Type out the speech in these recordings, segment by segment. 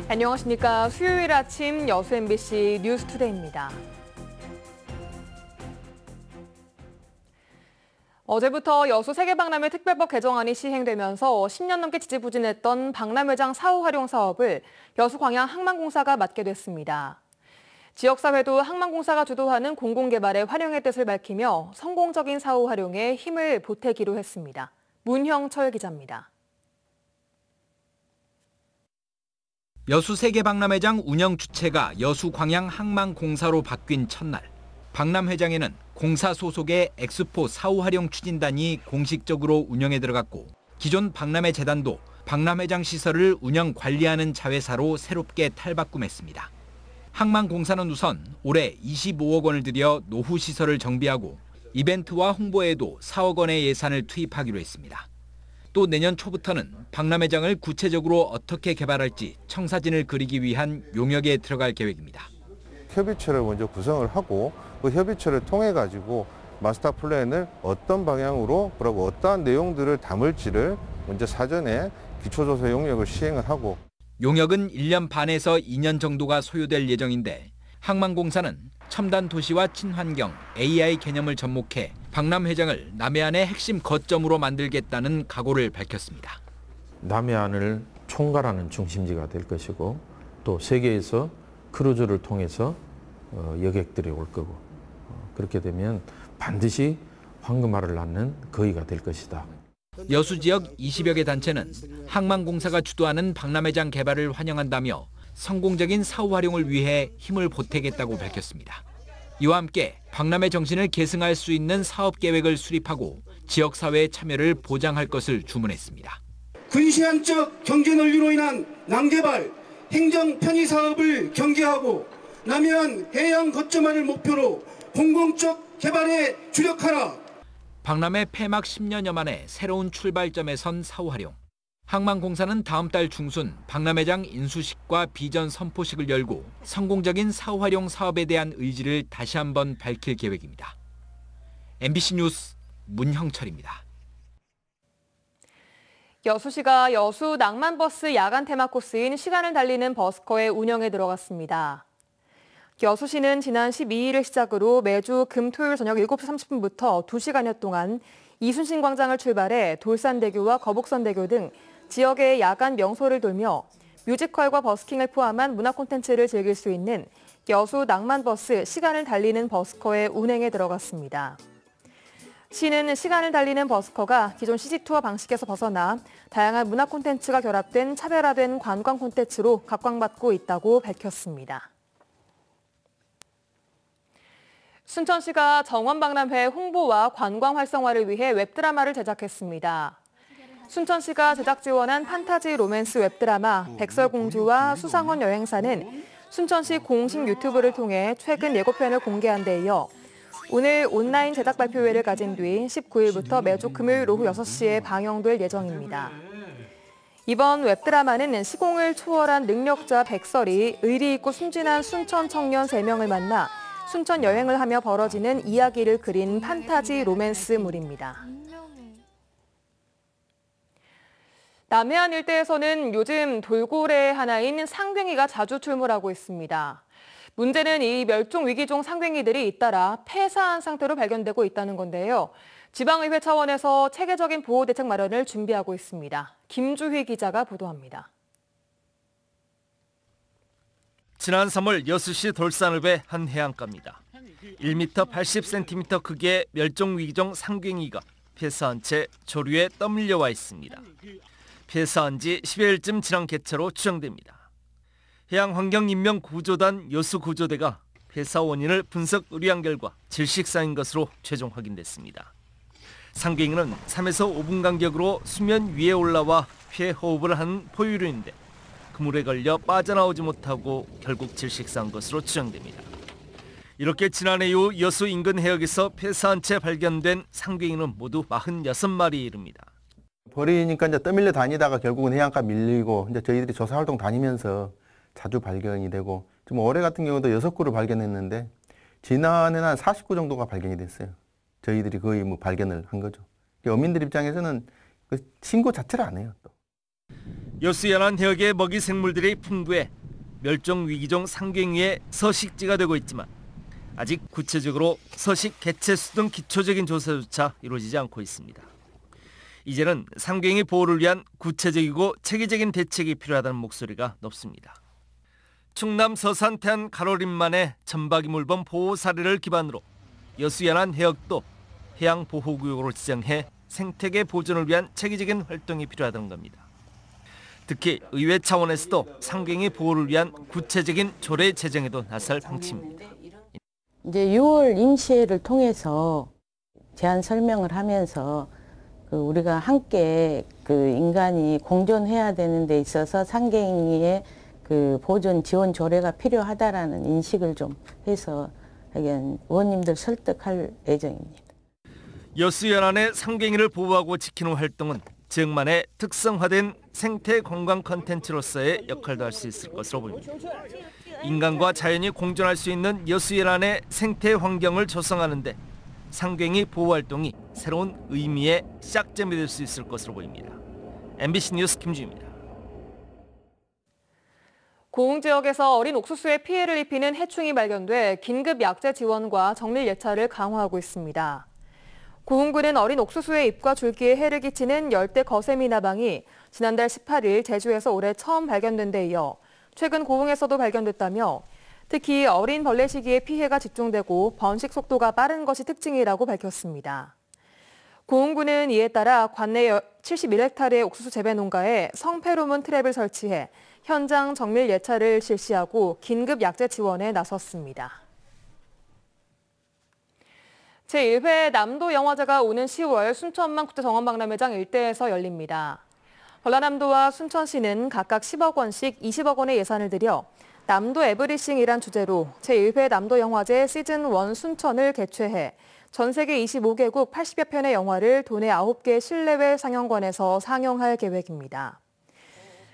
안녕하십니까. 수요일 아침 여수 MBC 뉴스투데이입니다. 어제부터 여수 세계박람회 특별법 개정안이 시행되면서 10년 넘게 지지부진했던 박람회장 사후 활용 사업을 여수광양항만공사가 맡게 됐습니다. 지역사회도 항만공사가 주도하는 공공개발에 활용의 뜻을 밝히며 성공적인 사후 활용에 힘을 보태기로 했습니다. 문형철 기자입니다. 여수 세계박람회장 운영 주체가 여수광양항만공사로 바뀐 첫날, 박람회장에는 공사 소속의 엑스포 사후 활용 추진단이 공식적으로 운영에 들어갔고, 기존 박람회 재단도 박람회장 시설을 운영 관리하는 자회사로 새롭게 탈바꿈했습니다. 항만공사는 우선 올해 25억 원을 들여 노후 시설을 정비하고 이벤트와 홍보에도 4억 원의 예산을 투입하기로 했습니다. 또 내년 초부터는 박람회장을 구체적으로 어떻게 개발할지 청사진을 그리기 위한 용역에 들어갈 계획입니다. 협의체를 먼저 구성을 하고 그 협의체를 통해 가지고 마스터 플랜을 어떤 방향으로 그리고 어떠한 내용들을 담을지를 먼저 사전에 기초조사 용역을 시행을 하고, 용역은 1년 반에서 2년 정도가 소요될 예정인데, 항만공사는 첨단 도시와 친환경, AI 개념을 접목해 박람회장을 남해안의 핵심 거점으로 만들겠다는 각오를 밝혔습니다. 남해안을 총괄하는 중심지가 될 것이고, 또 세계에서 크루즈를 통해서 여객들이 올 거고, 그렇게 되면 반드시 황금알을 낳는 거위가 될 것이다. 여수 지역 20여 개 단체는 항만공사가 주도하는 박람회장 개발을 환영한다며 성공적인 사후 활용을 위해 힘을 보태겠다고 밝혔습니다. 이와 함께 박람회 정신을 계승할 수 있는 사업 계획을 수립하고 지역사회의 참여를 보장할 것을 주문했습니다. 근시안적 경제 논리로 인한 난개발, 행정 편의 사업을 경계하고 남해안 해양 거점화를 목표로 공공적 개발에 주력하라. 박람회 폐막 10년여 만에 새로운 출발점에 선 사후 활용. 항만공사는 다음 달 중순 박람회장 인수식과 비전 선포식을 열고 성공적인 사후 활용 사업에 대한 의지를 다시 한번 밝힐 계획입니다. MBC 뉴스 문형철입니다. 여수시가 여수 낭만버스 야간 테마 코스인 시간을 달리는 버스커의 운영에 들어갔습니다. 여수시는 지난 12일을 시작으로 매주 금, 토요일 저녁 7시 30분부터 2시간여 동안 이순신 광장을 출발해 돌산대교와 거북선대교 등 지역의 야간 명소를 돌며 뮤지컬과 버스킹을 포함한 문화 콘텐츠를 즐길 수 있는 여수 낭만버스 시간을 달리는 버스커의 운행에 들어갔습니다. 시는 시간을 달리는 버스커가 기존 시티투어 방식에서 벗어나 다양한 문화 콘텐츠가 결합된 차별화된 관광 콘텐츠로 각광받고 있다고 밝혔습니다. 순천시가 정원박람회 홍보와 관광 활성화를 위해 웹드라마를 제작했습니다. 순천시가 제작 지원한 판타지 로맨스 웹드라마 백설공주와 수상원 여행사는 순천시 공식 유튜브를 통해 최근 예고편을 공개한 데 이어 오늘 온라인 제작 발표회를 가진 뒤 19일부터 매주 금요일 오후 6시에 방영될 예정입니다. 이번 웹드라마는 시공을 초월한 능력자 백설이 의리 있고 순진한 순천 청년 3명을 만나 순천 여행을 하며 벌어지는 이야기를 그린 판타지 로맨스물입니다. 남해안 일대에서는 요즘 돌고래 하나인 상괭이가 자주 출몰하고 있습니다. 문제는 이 멸종 위기종 상괭이들이 잇따라 폐사한 상태로 발견되고 있다는 건데요. 지방의회 차원에서 체계적인 보호 대책 마련을 준비하고 있습니다. 김주희 기자가 보도합니다. 지난 3월 여수시 돌산읍의 한 해안가입니다. 1m 80cm 크기의 멸종위기종 상괭이가 폐사한 채 조류에 떠밀려 와 있습니다. 폐사한 지 10여일쯤 지난 개체로 추정됩니다. 해양환경인명구조단 여수구조대가 폐사 원인을 분석 의뢰한 결과 질식사인 것으로 최종 확인됐습니다. 상괭이는 3에서 5분 간격으로 수면 위에 올라와 폐 호흡을 하는 포유류인데 그물에 걸려 빠져나오지 못하고 결국 질식사한 것으로 추정됩니다. 이렇게 지난해 이후 여수 인근 해역에서 폐사한 채 발견된 상괭이는 모두 46마리에 이릅니다. 버리니까 이제 떠밀려 다니다가 결국은 해안가 밀리고 이제 저희들이 조사 활동 다니면서 자주 발견이 되고, 지금 올해 같은 경우도 6구를 발견했는데 지난해는 한 40구 정도가 발견이 됐어요. 저희들이 거의 뭐 발견을 한 거죠. 어민들 입장에서는 그 신고 자체를 안 해요. 또. 여수연안 해역의 먹이 생물들이 풍부해 멸종 위기종 상갱이의 서식지가 되고 있지만 아직 구체적으로 서식 개체수 등 기초적인 조사조차 이루어지지 않고 있습니다. 이제는 상갱이 보호를 위한 구체적이고 체계적인 대책이 필요하다는 목소리가 높습니다. 충남 서산 태안 가로림만의 점박이물범 보호 사례를 기반으로 여수연안 해역도 해양보호구역으로 지정해 생태계 보존을 위한 체계적인 활동이 필요하다는 겁니다. 특히 의회 차원에서도 상갱이 보호를 위한 구체적인 조례 제정에도 나설 방침입니다. 이제 6월 임시회를 통해서 제안 설명을 하면서 우리가 함께 인간이 공존해야 되는 데 있어서 상갱이의 보존 지원 조례가 필요하다라는 인식을 좀 해서 의원님들 설득할 예정입니다. 여수연안의 상갱이를 보호하고 지키는 활동은 지역만의 특성화된 생태 관광 콘텐츠로서의 역할도 할 수 있을 것으로 보입니다. 인간과 자연이 공존할 수 있는 여수연안의 생태 환경을 조성하는 데 상갱이 보호 활동이 새로운 의미의 시작점이 될 수 있을 것으로 보입니다. MBC 뉴스 김주입니다. 고흥 지역에서 어린 옥수수에 피해를 입히는 해충이 발견돼 긴급 약재 지원과 정밀 예찰을 강화하고 있습니다. 고흥군은 어린 옥수수의 잎과 줄기에 해를 끼치는 열대 거세미 나방이 지난달 18일 제주에서 올해 처음 발견된 데 이어 최근 고흥에서도 발견됐다며 특히 어린 벌레 시기에 피해가 집중되고 번식 속도가 빠른 것이 특징이라고 밝혔습니다. 고흥군은 이에 따라 관내 71헥타르의 옥수수 재배 농가에 성페로몬 트랩을 설치해 현장 정밀 예찰을 실시하고 긴급 약재 지원에 나섰습니다. 제1회 남도 영화제가 오는 10월 순천만 국제정원박람회장 일대에서 열립니다. 전라남도와 순천시는 각각 10억 원씩 20억 원의 예산을 들여 남도 에브리싱이란 주제로 제1회 남도 영화제 시즌1 순천을 개최해 전 세계 25개국 80여 편의 영화를 도내 9개 실내외 상영관에서 상영할 계획입니다.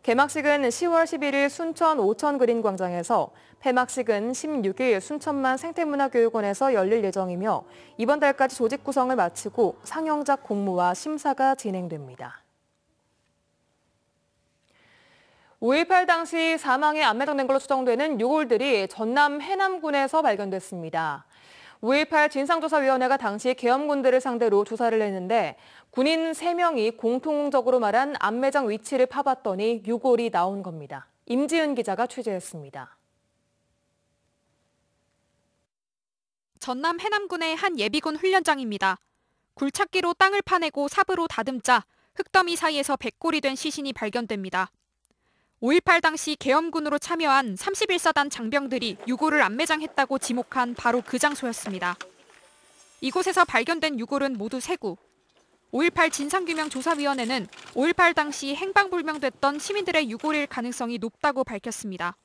개막식은 10월 11일 순천 오천그린광장에서 폐막식은 16일 순천만 생태문화교육원에서 열릴 예정이며 이번 달까지 조직 구성을 마치고 상영작 공모와 심사가 진행됩니다. 5.18 당시 사망에 안매장된 걸로 추정되는 유골들이 전남 해남군에서 발견됐습니다. 5.18 진상조사위원회가 당시 계엄군들을 상대로 조사를 했는데 군인 3명이 공통적으로 말한 안매장 위치를 파봤더니 유골이 나온 겁니다. 임지은 기자가 취재했습니다. 전남 해남군의 한 예비군 훈련장입니다. 굴착기로 땅을 파내고 삽으로 다듬자 흙더미 사이에서 백골이 된 시신이 발견됩니다. 5.18 당시 계엄군으로 참여한 31사단 장병들이 유골을 안매장했다고 지목한 바로 그 장소였습니다. 이곳에서 발견된 유골은 모두 3구. 5.18 진상규명조사위원회는 5.18 당시 행방불명됐던 시민들의 유골일 가능성이 높다고 밝혔습니다.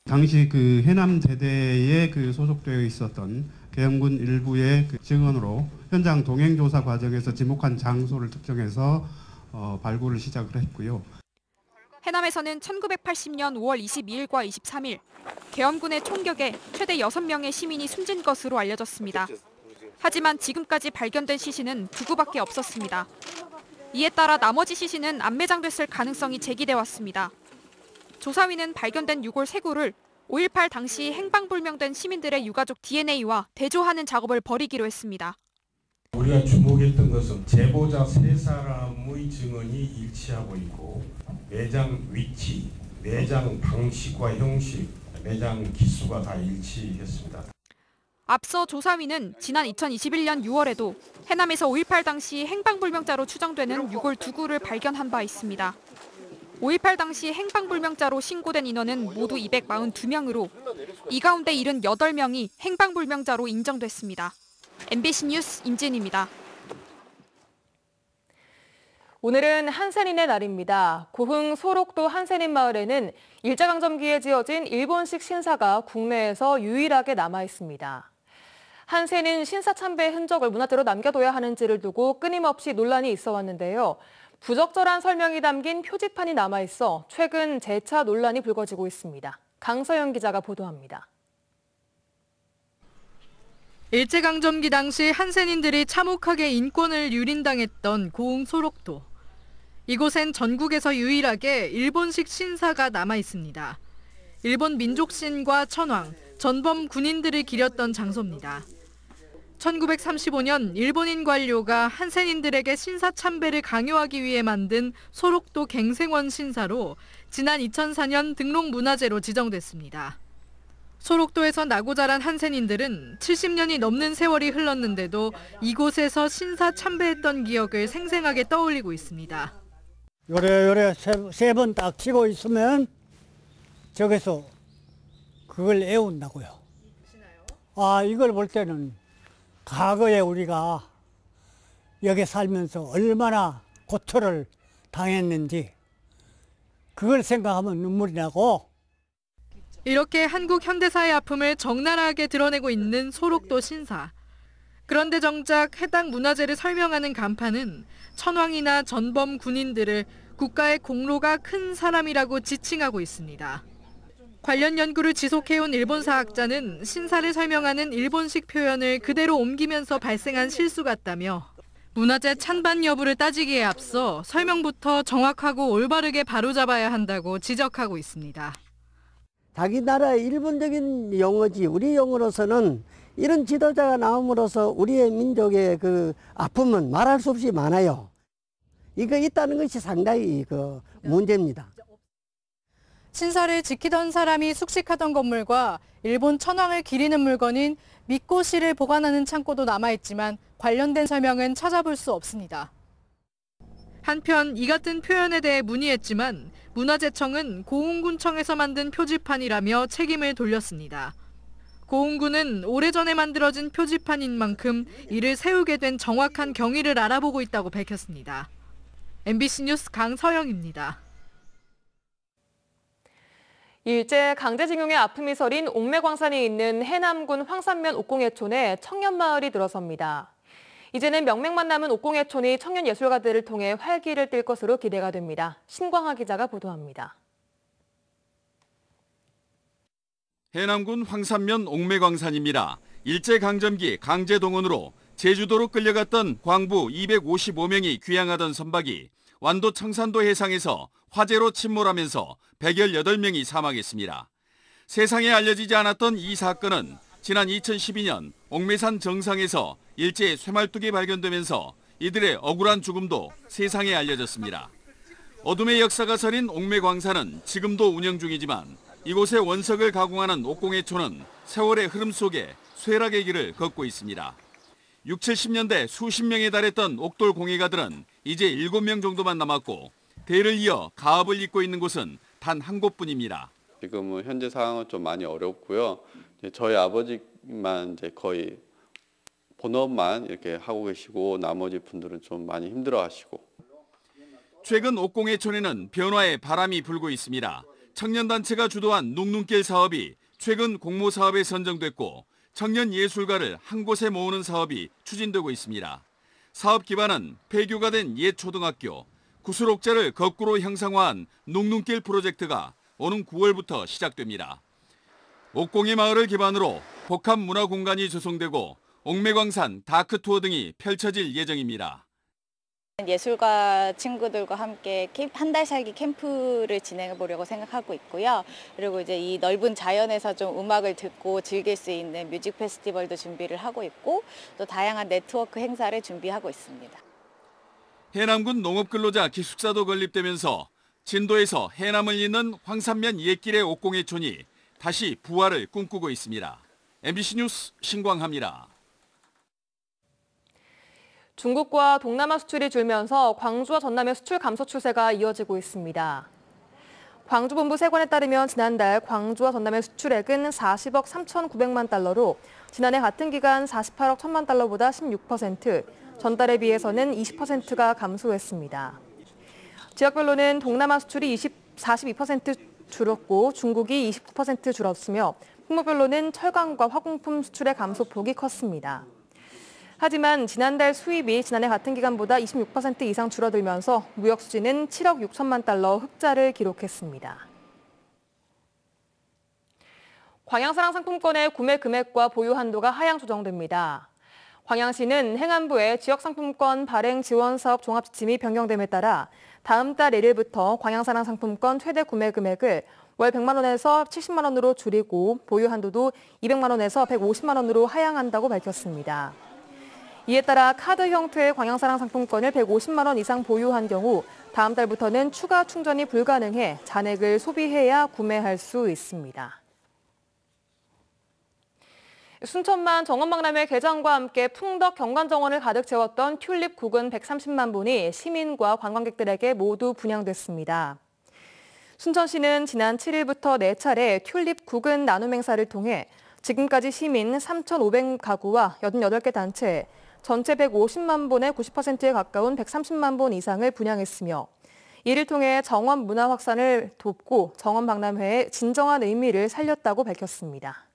당시 해남제대에 소속되어 있었던 계엄군 일부의 증언으로 현장 동행조사 과정에서 지목한 장소를 특정해서 발굴을 시작을 했고요. 해남에서는 1980년 5월 22일과 23일 계엄군의 총격에 최대 6명의 시민이 숨진 것으로 알려졌습니다. 하지만 지금까지 발견된 시신은 2구밖에 없었습니다. 이에 따라 나머지 시신은 안매장됐을 가능성이 제기돼 왔습니다. 조사위는 발견된 유골 3구를 5.18 당시 행방불명된 시민들의 유가족 DNA와 대조하는 작업을 벌이기로 했습니다. 우리가 주목했던 것은 제보자 3사람의 증언이 일치하고 있고 매장 위치, 매장 방식과 형식, 매장 기수가 다 일치했습니다. 앞서 조사위는 지난 2021년 6월에도 해남에서 5.18 당시 행방불명자로 추정되는 유골 2구를 발견한 바 있습니다. 5.18 당시 행방불명자로 신고된 인원은 모두 242명으로 이 가운데 78명이 행방불명자로 인정됐습니다. MBC 뉴스 임진입니다. 오늘은 한센인의 날입니다. 고흥 소록도 한센인 마을에는 일제강점기에 지어진 일본식 신사가 국내에서 유일하게 남아 있습니다. 한센인 신사 참배의 흔적을 문화재로 남겨둬야 하는지를 두고 끊임없이 논란이 있어 왔는데요. 부적절한 설명이 담긴 표지판이 남아있어 최근 재차 논란이 불거지고 있습니다. 강서영 기자가 보도합니다. 일제강점기 당시 한센인들이 참혹하게 인권을 유린당했던 고흥 소록도. 이곳엔 전국에서 유일하게 일본식 신사가 남아 있습니다. 일본 민족신과 천황, 전범 군인들을 기렸던 장소입니다. 1935년 일본인 관료가 한센인들에게 신사 참배를 강요하기 위해 만든 소록도 갱생원 신사로 지난 2004년 등록문화재로 지정됐습니다. 소록도에서 나고 자란 한센인들은 70년이 넘는 세월이 흘렀는데도 이곳에서 신사 참배했던 기억을 생생하게 떠올리고 있습니다. 요래 세 번 딱 치고 있으면 저기서 그걸 애운다고요. 이걸 볼 때는 과거에 우리가 여기 살면서 얼마나 고초를 당했는지 그걸 생각하면 눈물이 나고. 이렇게 한국 현대사의 아픔을 적나라하게 드러내고 있는 소록도 신사. 그런데 정작 해당 문화재를 설명하는 간판은 천황이나 전범 군인들을 국가의 공로가 큰 사람이라고 지칭하고 있습니다. 관련 연구를 지속해온 일본 사학자는 신사를 설명하는 일본식 표현을 그대로 옮기면서 발생한 실수 같다며 문화재 찬반 여부를 따지기에 앞서 설명부터 정확하고 올바르게 바로잡아야 한다고 지적하고 있습니다. 자기 나라의 일본적인 용어지 우리 용어로서는 이런 지도자가 나옴으로써 우리의 민족의 그 아픔은 말할 수 없이 많아요. 이거 있다는 것이 상당히 문제입니다. 신사를 지키던 사람이 숙식하던 건물과 일본 천황을 기리는 물건인 미꼬시를 보관하는 창고도 남아있지만 관련된 설명은 찾아볼 수 없습니다. 한편 이 같은 표현에 대해 문의했지만 문화재청은 고흥군청에서 만든 표지판이라며 책임을 돌렸습니다. 고흥군은 오래전에 만들어진 표지판인 만큼 이를 세우게 된 정확한 경위를 알아보고 있다고 밝혔습니다. MBC 뉴스 강서영입니다. 일제 강제징용의 아픔이 서린 옥매광산이 있는 해남군 황산면 옥공예촌에 청년마을이 들어섭니다. 이제는 명맥만 남은 옥공예촌이 청년 예술가들을 통해 활기를 띨 것으로 기대가 됩니다. 신광하 기자가 보도합니다. 해남군 황산면 옥매광산입니다. 일제강점기 강제동원으로 제주도로 끌려갔던 광부 255명이 귀향하던 선박이 완도 청산도 해상에서 화재로 침몰하면서 118명이 사망했습니다. 세상에 알려지지 않았던 이 사건은 지난 2012년 옥매산 정상에서 일제의 쇠말뚝이 발견되면서 이들의 억울한 죽음도 세상에 알려졌습니다. 어둠의 역사가 서린 옥매광산은 지금도 운영 중이지만 이곳의 원석을 가공하는 옥공예촌은 세월의 흐름 속에 쇠락의 길을 걷고 있습니다. 60, 70년대 수십 명에 달했던 옥돌 공예가들은 이제 7명 정도만 남았고 대를 이어 가업을 잇고 있는 곳은 단 한 곳뿐입니다. 지금은 현재 상황은 좀 많이 어렵고요. 저희 아버지만 이제 거의 본업만 이렇게 하고 계시고 나머지 분들은 좀 많이 힘들어하시고. 최근 옥공예촌에는 변화의 바람이 불고 있습니다. 청년단체가 주도한 눅눅길 사업이 최근 공모 사업에 선정됐고 청년 예술가를 한 곳에 모으는 사업이 추진되고 있습니다. 사업 기반은 폐교가 된 옛 초등학교, 구슬옥자를 거꾸로 형상화한 눅눅길 프로젝트가 오는 9월부터 시작됩니다. 옥공예 마을을 기반으로 복합 문화 공간이 조성되고 옥매광산 다크투어 등이 펼쳐질 예정입니다. 예술가 친구들과 함께 한 달 살기 캠프를 진행해 보려고 생각하고 있고요. 그리고 이제 이 넓은 자연에서 좀 음악을 듣고 즐길 수 있는 뮤직 페스티벌도 준비를 하고 있고 또 다양한 네트워크 행사를 준비하고 있습니다. 해남군 농업근로자 기숙사도 건립되면서 진도에서 해남을 잇는 황산면 옛길의 옥공예촌이 다시 부활을 꿈꾸고 있습니다. MBC 뉴스 신광하입니다. 중국과 동남아 수출이 줄면서 광주와 전남의 수출 감소 추세가 이어지고 있습니다. 광주본부 세관에 따르면 지난달 광주와 전남의 수출액은 40억 3,900만 달러로 지난해 같은 기간 48억 1,000만 달러보다 16%, 전달에 비해서는 20%가 감소했습니다. 지역별로는 동남아 수출이 42% 줄었고 중국이 29% 줄었으며 품목별로는 철강과 화공품 수출의 감소폭이 컸습니다. 하지만 지난달 수입이 지난해 같은 기간보다 26% 이상 줄어들면서 무역 수지는 7억 6천만 달러 흑자를 기록했습니다. 광양사랑 상품권의 구매 금액과 보유 한도가 하향 조정됩니다. 광양시는 행안부의 지역상품권 발행 지원 사업 종합 지침이 변경됨에 따라 다음 달 1일부터 광양사랑 상품권 최대 구매 금액을 월 100만 원에서 70만 원으로 줄이고 보유 한도도 200만 원에서 150만 원으로 하향한다고 밝혔습니다. 이에 따라 카드 형태의 광양사랑 상품권을 150만 원 이상 보유한 경우 다음 달부터는 추가 충전이 불가능해 잔액을 소비해야 구매할 수 있습니다. 순천만 정원박람회 개장과 함께 풍덕 경관정원을 가득 채웠던 튤립 국은 130만 본이 시민과 관광객들에게 모두 분양됐습니다. 순천시는 지난 7일부터 4차례 튤립 국은 나눔 행사를 통해 지금까지 시민 3,500가구와 88개 단체에 전체 150만 본의 90%에 가까운 130만 본 이상을 분양했으며 이를 통해 정원 문화 확산을 돕고 정원 박람회의 진정한 의미를 살렸다고 밝혔습니다.